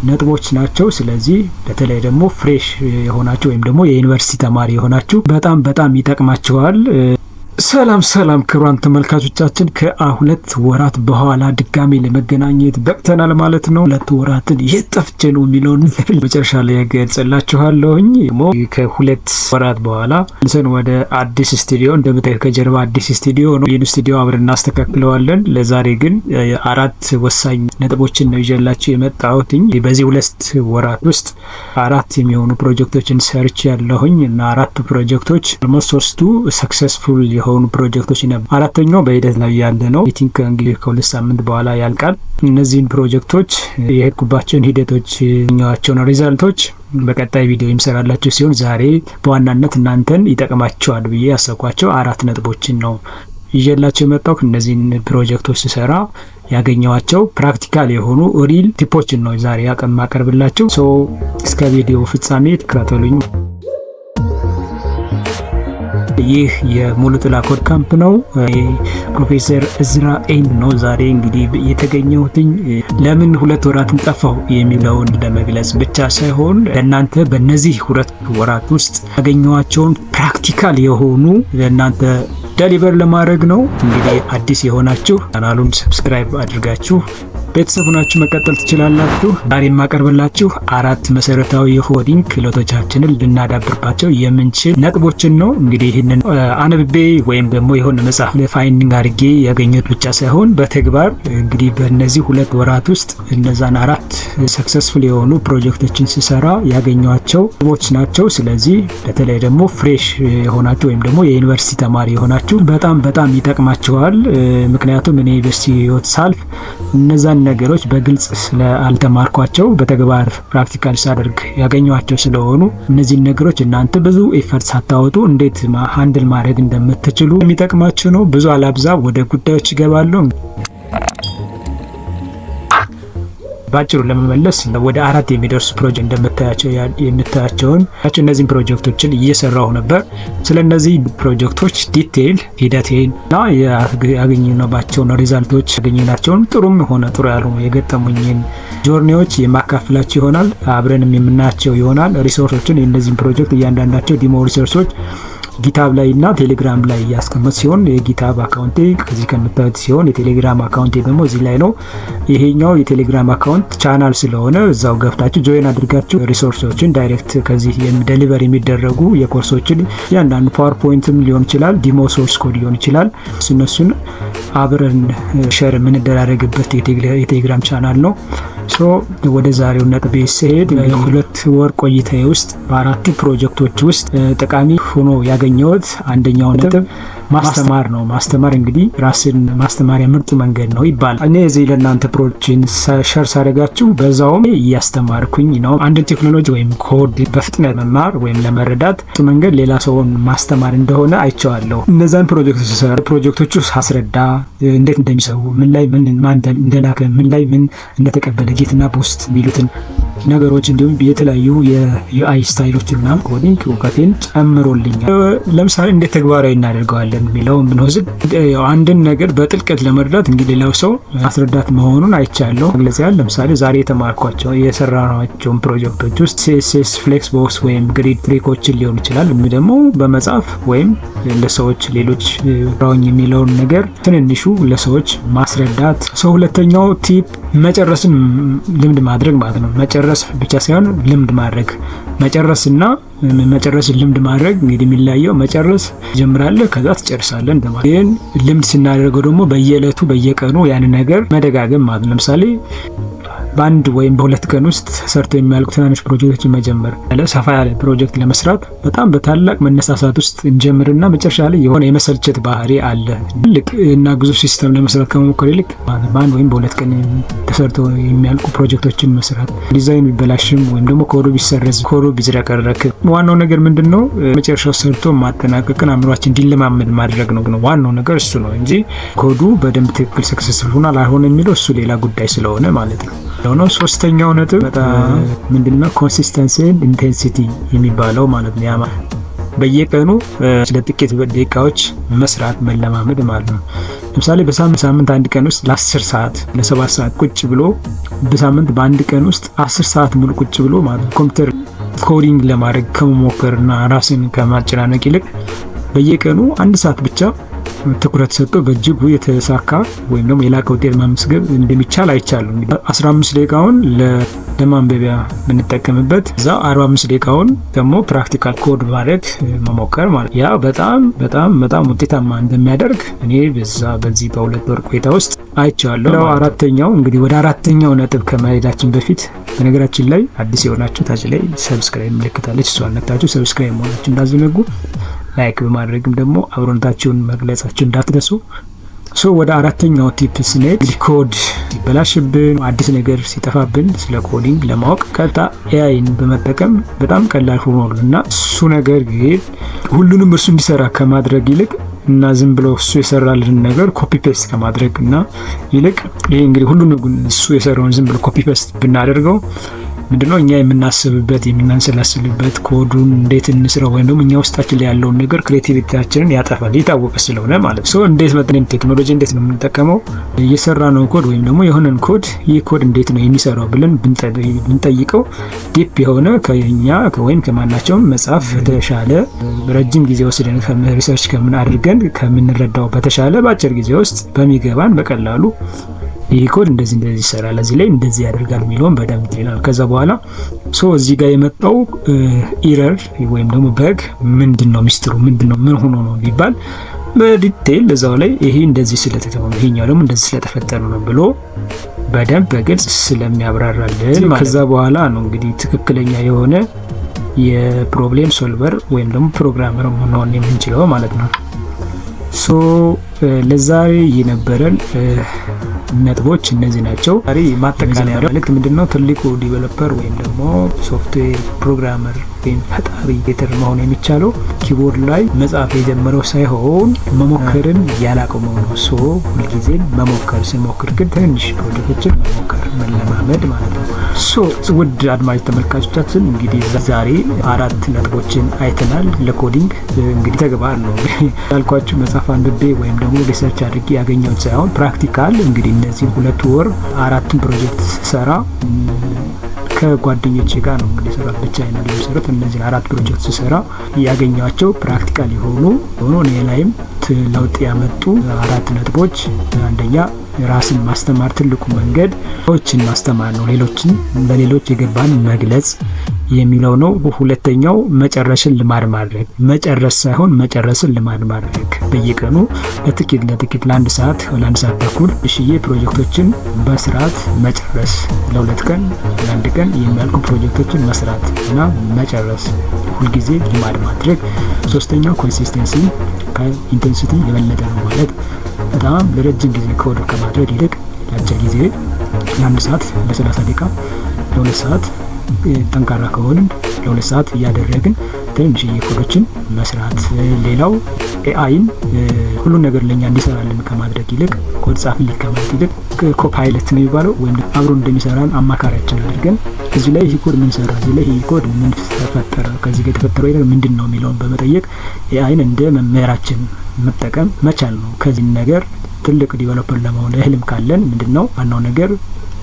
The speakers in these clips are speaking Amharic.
ነጥቦች ናቸው። ስለዚህ በተለይ ደግሞ ፍሬሽ የሆናችሁ ወይም ደግሞ የዩኒቨርሲቲ ተማሪ የሆናችሁ በጣም ይጠቅማችኋል። ሰላም ክቡራን ተመልካቾቻችን ከሁለት ወራት በኋላ ድጋሚ ለመገናኘት በቅተናል ማለት ነው። ሁለት ወራትን የት ጠፍቼ ነው የሚለውን መጨረሻ ላይ ያገልጽላችኋለሁኝ። ከሁለት ወራት በኋላ ልሰን ወደ አዲስ ስቱዲዮ እንደምታዩት ከጀርባ አዲስ ስቱዲዮ ነው። ይህን ስቱዲዮ አብረን እናስተካክለዋለን። ለዛሬ ግን አራት ወሳኝ ነጥቦችን ነው ይዤላችሁ የመጣሁት። በዚህ ሁለት ወራት ውስጥ አራት የሚሆኑ ፕሮጀክቶችን ሰርች ያለሁኝ እና አራቱ ፕሮጀክቶች ሶስቱ ሰክሰስፉል የሆኑ ፕሮጀክቶች ነበር። አራተኛው በሂደት ላይ ያለ ነው። አይ ቲንክ እንግዲህ ከሁለት ሳምንት በኋላ ያልቃል። እነዚህን ፕሮጀክቶች የሄድኩባቸውን ሂደቶች ያገኘኋቸውን ሪዛልቶች በቀጣይ ቪዲዮ የምሰራላችሁ ሲሆን ዛሬ በዋናነት እናንተን ይጠቅማቸዋል ብዬ ያሰብኳቸው አራት ነጥቦችን ነው ይዤላችሁ የመጣው። እነዚህን ፕሮጀክቶች ስሰራ ያገኘኋቸው ፕራክቲካል የሆኑ ሪል ቲፖችን ነው ዛሬ ማቀርብላችሁ። እስከ ቪዲዮ ፍጻሜ ተከታተሉኝ። ይህ የሙሉ ጥላ ኮድ ካምፕ ነው። ፕሮፌሰር እዝራ ኤን ነው። ዛሬ እንግዲህ የተገኘሁትኝ ለምን ሁለት ወራትን ጠፋው የሚለውን ለመግለጽ ብቻ ሳይሆን ለእናንተ በእነዚህ ሁለት ወራት ውስጥ ያገኘኋቸውን ፕራክቲካል የሆኑ ለእናንተ ዴሊቨር ለማድረግ ነው። እንግዲህ አዲስ የሆናችሁ ቻናሉን ሰብስክራይብ አድርጋችሁ ቤተሰብ ሆናችሁ መቀጠል ትችላላችሁ። ዛሬ የማቀርብላችሁ አራት መሰረታዊ የኮዲንግ ክህሎቶቻችንን ልናዳብርባቸው የምንችል ነጥቦችን ነው። እንግዲህ ይህንን አንብቤ ወይም ደግሞ የሆነ መጽሐፍ ፋይንዲንግ አድርጌ ያገኘሁት ብቻ ሳይሆን በተግባር እንግዲህ በእነዚህ ሁለት ወራት ውስጥ እነዛን አራት ሰክሰስፉል የሆኑ ፕሮጀክቶችን ስሰራ ያገኘኋቸው ነጥቦች ናቸው። ስለዚህ በተለይ ደግሞ ፍሬሽ የሆናችሁ ወይም ደግሞ የዩኒቨርሲቲ ተማሪ የሆናችሁ በጣም ይጠቅማችኋል። ምክንያቱም እኔ ዩኒቨርሲቲ ህይወት ሳልፍ እነዛን ነገሮች በግልጽ ስለአልተማርኳቸው በተግባር ፕራክቲካል ሳደርግ ያገኘኋቸው ስለሆኑ እነዚህን ነገሮች እናንተ ብዙ ኤፈርት ሳታወጡ እንዴት ሃንድል ማድረግ እንደምትችሉ የሚጠቅማችሁ ነው። ብዙ አላብዛ፣ ወደ ጉዳዮች ይገባለሁ። ባጭሩ ለመመለስ ወደ አራት የሚደርሱ ፕሮጀክት እንደምታያቸውን እነዚህን ፕሮጀክቶችን እየሰራሁ ነበር። ስለነዚህ ፕሮጀክቶች ዲቴይል ሂደቴን እና ያገኘናቸውን ሪዛልቶች ያገኘናቸውን ጥሩም ሆነ ጥሩ ያልሆኑ የገጠሙኝን ጆርኒዎች የማካፍላችሁ ይሆናል። አብረንም የምናያቸው ይሆናል። ሪሶርሶችን የእነዚህን ፕሮጀክት እያንዳንዳቸው ዲሞ ሪሶርሶች ጊታብ ላይ እና ቴሌግራም ላይ ያስቀመጥ ሲሆን የጊታብ አካውንቴ ከዚህ ከምታዩት ሲሆን የቴሌግራም አካውንቴ ደግሞ እዚህ ላይ ነው። ይሄኛው የቴሌግራም አካውንት ቻናል ስለሆነ እዛው ገብታችሁ ጆይን አድርጋችሁ ሪሶርሶችን ዳይሬክት ከዚህ ዴሊቨር የሚደረጉ የኮርሶችን እያንዳንዱ ፓወርፖይንትም ሊሆን ይችላል፣ ዲሞ ሶርስ ኮድ ሊሆን ይችላል። እነሱን አብረን ሼር የምንደራረግበት የቴሌግራም ቻናል ነው። ወደ ዛሬው ነጥቤ ስሄድ ሁለት ወር ቆይታዬ ውስጥ በአራቱ ፕሮጀክቶች ውስጥ ጠቃሚ ሆኖ ያገኘሁት አንደኛው ነጥብ ማስተማር ነው። ማስተማር እንግዲህ ራስን ማስተማሪያ ምርጡ መንገድ ነው ይባላል። እኔ እዚህ ለእናንተ ፕሮጀክቶችን ሸር ሳደርጋችሁ በዛውም እያስተማርኩኝ ነው። አንድን ቴክኖሎጂ ወይም ኮድ በፍጥነት መማር ወይም ለመረዳት መንገድ ሌላ ሰውን ማስተማር እንደሆነ አይቼዋለሁ። እነዛን ፕሮጀክቶች ስሰራ ፕሮጀክቶቹ ሳስረዳ እንዴት እንደሚሰሩ ምን ላይ ምን ማን እንደላከ ምን ላይ ምን እንደተቀበለ ጌትና ፖስት የሚሉትን ነገሮች እንዲሁም የተለያዩ የዩአይ ስታይሎችና ኮዲንግ እውቀቴን ጨምሮልኛል። ለምሳሌ እንዴት ተግባራዊ እናደርገዋለን የሚለው ብንወስድ አንድን ነገር በጥልቀት ለመረዳት እንግዲህ ሌላው ሰው ማስረዳት መሆኑን አይቻለሁ። መግለጽ ያህል ለምሳሌ ዛሬ የተማርኳቸው የሰራናቸውን ፕሮጀክቶች ውስጥ ሲኤስኤስ ፍሌክስ ቦክስ ወይም ግሪድ ትሪኮችን ሊሆን ይችላል ደግሞ በመጻፍ ወይም ለሰዎች ሌሎች ራውኝ የሚለውን ነገር ትንንሹ ለሰዎች ማስረዳት። ሁለተኛው ቲፕ መጨረስን ልምድ ማድረግ ማለት ነው። መጨረስ ብቻ ሳይሆን ልምድ ማድረግ። መጨረስና መጨረስን ልምድ ማድረግ እንግዲህ የሚለያየው መጨረስ ጀምራለህ ከዛ ትጨርሳለህ እንደማለት። ግን ልምድ ስናደርገው ደግሞ በየዕለቱ በየቀኑ ያን ነገር መደጋገም ማለት ነው። ለምሳሌ በአንድ ወይም በሁለት ቀን ውስጥ ሰርተው የሚያልቁ ትናንሽ ፕሮጀክቶችን መጀመር። ሰፋ ያለ ፕሮጀክት ለመስራት በጣም በታላቅ መነሳሳት ውስጥ እንጀምርና መጨረሻ ላይ የሆነ የመሰልቸት ባህሪ አለ። ትልቅ እና ግዙፍ ሲስተም ለመስራት ከመሞከር ይልቅ በአንድ ወይም በሁለት ቀን ተሰርተው የሚያልቁ ፕሮጀክቶችን መስራት። ዲዛይኑ ቢበላሽም ወይም ደግሞ ኮዱ ቢሰረዝ፣ ኮዱ ቢዝረከረክ ዋናው ነገር ምንድነው? መጨረሻው ሰርቶ ማጠናቀቅን አእምሯችን እንዲለማመድ ማድረግ ነው። ዋናው ነገር እሱ ነው እንጂ ኮዱ በደንብ ትክክል ሰክሰስፉል ሆኗል አልሆነ የሚለው እሱ ሌላ ጉዳይ ስለሆነ ማለት ነው። ሶስተኛው ነጥብ ምንድነው? ኮንሲስተንሲ ኤንድ ኢንቴንሲቲ የሚባለው ማለት ነው። በየቀኑ ለጥቂት ደቂቃዎች መስራት መለማመድ ማለት ነው። ለምሳሌ በሳምንት አንድ ቀን ውስጥ ለ10 ሰዓት ለ7 ሰዓት ቁጭ ብሎ በሳምንት በአንድ ቀን ውስጥ 10 ሰዓት ሙሉ ቁጭ ብሎ ማለት ነው ኮምፒውተር ኮዲንግ ለማድረግ ከመሞከርና ራስን ከማጨናነቅ ይልቅ በየቀኑ 1 ሰዓት ብቻ ትኩረት ሰጥቶ በእጅጉ የተሳካ ወይም ደግሞ የላቀ ውጤት ማስመዝገብ እንደሚቻል አይቻልም። 15 ደቂቃውን ለማንበቢያ ብንጠቀምበት እዛ 45 ደቂቃውን ደግሞ ፕራክቲካል ኮድ ማድረግ መሞከር ማለት ያ በጣም ውጤታማ እንደሚያደርግ እኔ በዚህ በ2 ወር ቆይታ ውስጥ አይቻለሁ። አራተኛው እንግዲህ ወደ አራተኛው ነጥብ ከመሄዳችን በፊት በነገራችን ላይ አዲስ የሆናችሁ ታች ላይ ሰብስክራይብ ምልክታለች፣ እሷን ነክታችሁ ሰብስክራይብ መሆናችሁ እንዳትዘነጉ፣ ላይክ በማድረግም ደግሞ አብሮነታችሁን መግለጻችሁ እንዳትረሱ። ወደ አራተኛው ቲፕ ስንሄድ ኮድ ሲበላሽብን አዲስ ነገር ሲጠፋብን ስለ ኮዲንግ ለማወቅ ቀጥታ ኤአይን በመጠቀም በጣም ቀላል ሆኗል እና እሱ ነገር ግን ሁሉንም እርሱ እንዲሰራ ከማድረግ ይልቅ እና ዝም ብሎ እሱ የሰራልን ነገር ኮፒ ፔስት ከማድረግ እና ይልቅ ይሄ እንግዲህ ሁሉንም እሱ የሰራውን ዝም ብሎ ኮፒ ፔስት ብናደርገው ምንድነው እኛ የምናስብበት የምናንሰላስልበት ኮዱን እንዴት እንስራው ወይም ደግሞ እኛ ውስጣችን ላይ ያለውን ነገር ክሬቲቪቲያችንን ያጠፋል፣ የታወቀ ስለሆነ ማለት ነው። እንዴት መጥተን ቴክኖሎጂ እንዴት ነው የምንጠቀመው እየሰራነው ኮድ ወይም ደግሞ የሆነን ኮድ ይህ ኮድ እንዴት ነው የሚሰራው ብለን ብንጠይቀው ዲፕ የሆነ ከኛ ወይም ከማናቸውም መጽሐፍ በተሻለ ረጅም ጊዜ ወስደን ሪሰርች አድርገን ከምንረዳው በተሻለ በአጭር ጊዜ ውስጥ በሚገባን በቀላሉ ይህ ኮድ እንደዚህ ይሰራል፣ እዚህ ላይ እንደዚህ ያደርጋል የሚለውን በደንብ ይላል። ከዛ በኋላ እዚህ ጋር የመጣው ኢረር ወይም ደግሞ በግ ምንድነው ሚስጥሩ ምንድነው ምን ሆኖ ነው ቢባል በዲቴል እዛው ላይ ይሄ እንደዚህ ስለተተወው ይሄኛው ደግሞ እንደዚህ ስለተፈጠረ ነው ብሎ በደንብ በግልጽ ስለሚያብራራልን ከዛ በኋላ ነው እንግዲህ ትክክለኛ የሆነ የፕሮብሌም ሶልቨር ወይም ደግሞ ፕሮግራመር መሆን የምንችለው ማለት ነው። ለዛሬ የነበረን ነጥቦች እነዚህ ናቸው። ዛሬ ማጠቃለያ መልእክት ምንድነው? ትልቁ ዲቨሎፐር ወይም ደግሞ ሶፍትዌር ፕሮግራመር ወይም ፈጣሪ ጌተር መሆን የሚቻለው ኪቦርድ ላይ መጻፍ የጀመረው ሳይሆን መሞከርን ያላቆመው ነው። ሁልጊዜ መሞከር ስንሞክር ግን ትንሽ ፕሮጀክቶችን መሞከር መለማመድ ማለት ነው። ውድ አድማጭ ተመልካቾቻችን እንግዲህ ዛሬ 4 ነጥቦችን አይተናል። ለኮዲንግ እንግዲህ ተግባር ነው ያልኳችሁ መጽሐፍ አንብቤ ወይም ደግሞ ሪሰርች አድርጌ ያገኘሁት ሳይሆን ፕራክቲካል እንግዲህ እነዚህ 2 ወር 4 ፕሮጀክት ስሰራ ከጓደኞቼ ጋር ነው እንግዲህ ሰራት ብቻ አይደለም የሰሩት። እነዚህ 4 ፕሮጀክት ስሰራ ያገኘኋቸው ፕራክቲካል የሆኑ እኔ ላይም ለውጥ ያመጡ 4 ነጥቦች። አንደኛ ራስን ማስተማር ትልቁ መንገድ ሰዎችን ማስተማር ነው፣ ለሌሎች የገባን መግለጽ የሚለው ነው። ሁለተኛው መጨረስን ልማድ ማድረግ፣ መጨረስ ሳይሆን መጨረስን ልማድ ማድረግ። በየቀኑ ለጥቂት ለ1 ሰዓት ለ1 ሰዓት ተኩል እሺዬ ፕሮጀክቶችን በስርዓት መጨረስ፣ ለ2 ቀን ለ1 ቀን የሚያልቁ ፕሮጀክቶችን መስራት እና መጨረስ ሁልጊዜ ልማድ ማድረግ። ሶስተኛው ኮንሲስተንሲ ከኢንቴንሲቲ የበለጠ ነው ማለት በጣም ለረጅም ጊዜ ኮድ ከማድረግ ይልቅ ለአጭር ጊዜ ለ1 ሰዓት ለ30 ደቂቃ ለ2 ሰዓት ጠንካራ ከሆንን ለ2 ሰዓት እያደረግን ትንሽ ኮዶችን መስራት። ሌላው ኤአይን ሁሉን ነገር ለኛ እንዲሰራልን ከማድረግ ይልቅ ኮድ ጻፍልኝ ከማለት ይልቅ ኮፓይለት ነው የሚባለው ወይም አብሮ እንደሚሰራን አማካሪያችን አድርገን እዚህ ላይ ይሄ ኮድ ምን ሰራ፣ እዚህ ላይ ይሄ ኮድ ምን ተፈጠረ፣ ከዚህ ጋር የተፈጠረው ነገር ምንድነው የሚለውን በመጠየቅ ኤአይን እንደ መምህራችን መጠቀም መቻል ነው። ከዚህ ነገር ትልቅ ዲቨሎፐር ለመሆን ህልም ካለን ምንድነው ዋናው ነገር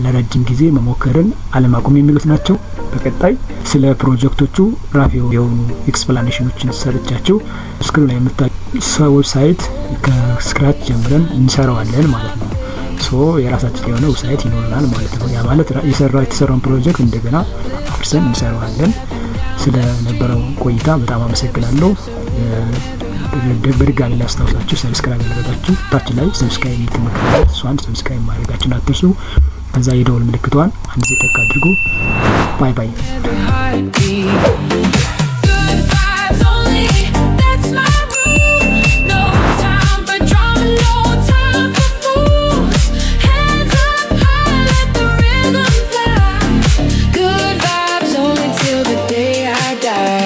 ለረጅም ጊዜ መሞከርን አለማቆም የሚሉት ናቸው። በቀጣይ ስለ ፕሮጀክቶቹ ራፊ የሆኑ ኤክስፕላኔሽኖችን ሰርቻችሁ ስክሪን ላይ የምታዩት ዌብሳይት ከስክራች ጀምረን እንሰራዋለን ማለት ነው። የራሳችን የሆነ ዌብሳይት ይኖረናል ማለት ነው። ያ ማለት የተሰራውን ፕሮጀክት እንደገና አፍርሰን እንሰራዋለን። ስለነበረው ቆይታ በጣም አመሰግናለሁ። በድጋሚ ላስታውሳችሁ ሰብስክራይብ ያደረጋችሁ ታች ላይ ሰብስክራይብ የምትመለከቱት እሷን ሰብስክራይብ ማድረጋችሁን አትርሱ። ከዛ የደወል ምልክቷን አንድ ጊዜ ጠቅ አድርጉ። ባይ ባይ።